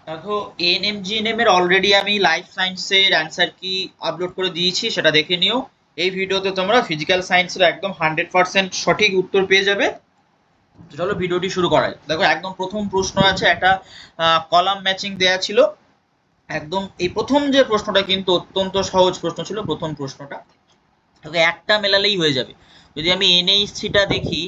দেখো, ANM GNM এর already আমি লাইফ সায়েন্সের অ্যান্সার কি আপলোড করে দিয়েছি, সেটা দেখে নিও। এই ভিডিওতে তোমরা ফিজিক্যাল সায়েন্সের একদম 100% সঠিক উত্তর পেয়ে যাবে। তো চলো ভিডিওটি শুরু করা যাক। দেখো, একদম প্রথম প্রশ্ন আছে, একটা কলাম ম্যাচিং দেয়া ছিল। একদম এই প্রথম যে প্রশ্নটা কিন্তু অত্যন্ত সহজ প্রশ্ন ছিল, প্রথম প্রশ্নটা। তোকে একটা মেলালেই হয়ে যাবে। যদি আমি NH3টা দেখি,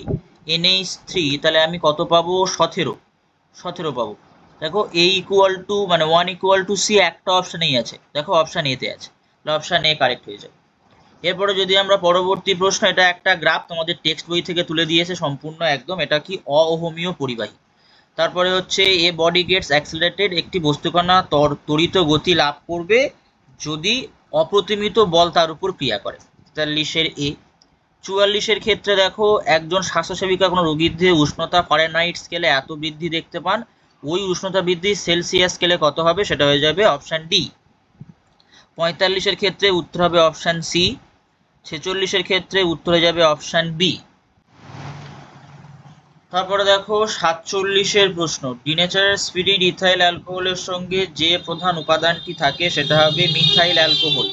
NH3, তাহলে আমি কত পাবো? 17 পাবো। দেখো, A ইকুয়াল টু মানে 1 = C একটা অপশানেই আছে, দেখো অপশান এতে আছে, তাহলে অপশান এ কারেক্ট হয়ে যাবে। এরপরে যদি আমরা পরবর্তী প্রশ্ন, এটা একটা গ্রাফ তোমাদের টেক্সট বই থেকে তুলে দিয়েছে সম্পূর্ণ একদম, এটা কি অহমীয় পরিবাহী। তারপরে হচ্ছে এ বডি গেটস অ্যাক্সিলারেটেড, একটি বস্তুকণা ত্বরিত গতি লাভ করবে যদি অপ্রতিমিত বল তার উপর ক্রিয়া করে। 43-এর এ। 44-এর ক্ষেত্রে দেখো, একজন স্বাস্থ্যসেবিকা কোনো রোগীর দেহে উষ্ণতা ফারেনহাইট স্কেলে এত বৃদ্ধি দেখতে পান, ওই উষ্ণতা বৃদ্ধি সেলসিয়াস স্কেলে কত হবে? সেটা হয়ে যাবে অপশান ডি। 45-এর ক্ষেত্রে উত্তর হবে অপশান সি। 46-এর ক্ষেত্রে উত্তর হয়ে যাবে অপশান বি। তারপরে দেখো 47-এর প্রশ্ন, ডিনেচারের স্পিরিট ইথাইল অ্যালকোহলের সঙ্গে যে প্রধান উপাদানটি থাকে সেটা হবে methyl alcohol.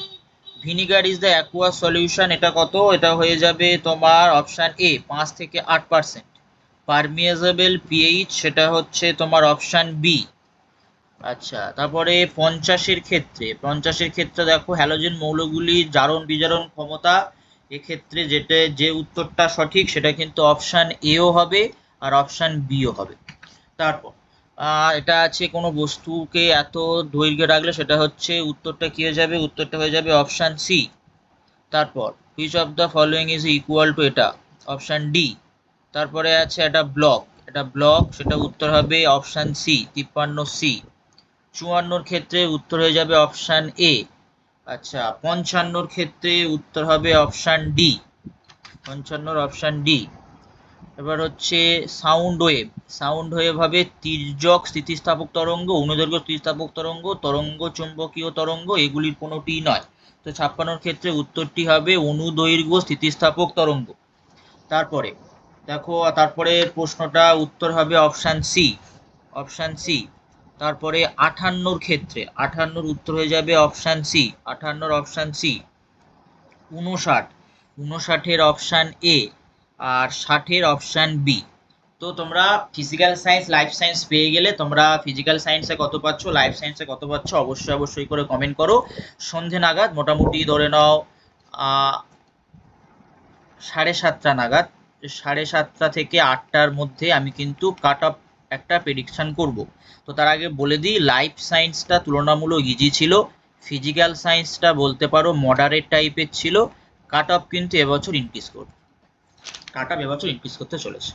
Vinegar is the aqueous solution, এটা কত? এটা হয়ে যাবে তোমার অপশান এ, 5 থেকে 8%। পারমিয়েজেবল পিএইচ, সেটা হচ্ছে তোমার অপশান বি। আচ্ছা, তারপরে 50-এর ক্ষেত্রে দেখো, হ্যালোজেন মৌলগুলির জারণ বিজারণ ক্ষমতা, এক্ষেত্রে যে উত্তরটা সঠিক সেটা কিন্তু অপশান এও হবে আর অপশান বিও হবে। তারপর এটা আছে, কোনো বস্তুকে এত দৈর্ঘ্যে রাখলে সেটা হচ্ছে উত্তরটা কি হয়ে যাবে? উত্তরটা হয়ে যাবে অপশান সি। তারপর which of the following is equal to, এটা অপশান ডি। তারপরে আছে একটা ব্লক, সেটা উত্তর হবে অপশান সি, 53C। 54-র ক্ষেত্রে উত্তর হয়ে যাবে অপশান এ। আচ্ছা, 55-র ক্ষেত্রে উত্তর হবে অপশান ডি। 55 option D. এবার হচ্ছে সাউন্ড ওয়েভ হবে তির্যক স্থিতিস্থাপক তরঙ্গ, অনুদৈর্ঘ্য স্থিতিস্থাপক তরঙ্গ, তরঙ্গ চুম্বকীয় তরঙ্গ, এগুলির কোনোটিই নয়। তো 56-র ক্ষেত্রে উত্তরটি হবে অনুদৈর্ঘ্য স্থিতিস্থাপক তরঙ্গ। তারপরে দেখো, তারপরে প্রশ্নটা উত্তর হবে অপশান সি। তারপরে 58-র ক্ষেত্রে 58-র উত্তর হয়ে যাবে অপশান সি, 58-র অপশান সি। 59-এর অপশান এ আর 60-এর অপশান বি। তো তোমরা ফিজিক্যাল সায়েন্স, লাইফ সায়েন্স পেয়ে গেলে। তোমরা ফিজিক্যাল সায়েন্সে কত পাচ্ছ, লাইফ সায়েন্সে কত পাচ্ছ, অবশ্যই করে কমেন্ট করো। সন্ধে নাগাদ, মোটামুটি ধরে নাও 7:30 নাগাদ, 7:30 থেকে 8টার মধ্যে আমি কিন্তু কাট অফ একটা প্রেডিকশন করব। তো তার আগে বলে দিই, লাইফ সায়েন্সটা তুলনামূলক ইজি ছিল, ফিজিক্যাল সায়েন্সটা বলতে পারো মডারেট টাইপের ছিল। কাট অফ কিন্তু এবছর ইনক্রিজ করতে চলেছে।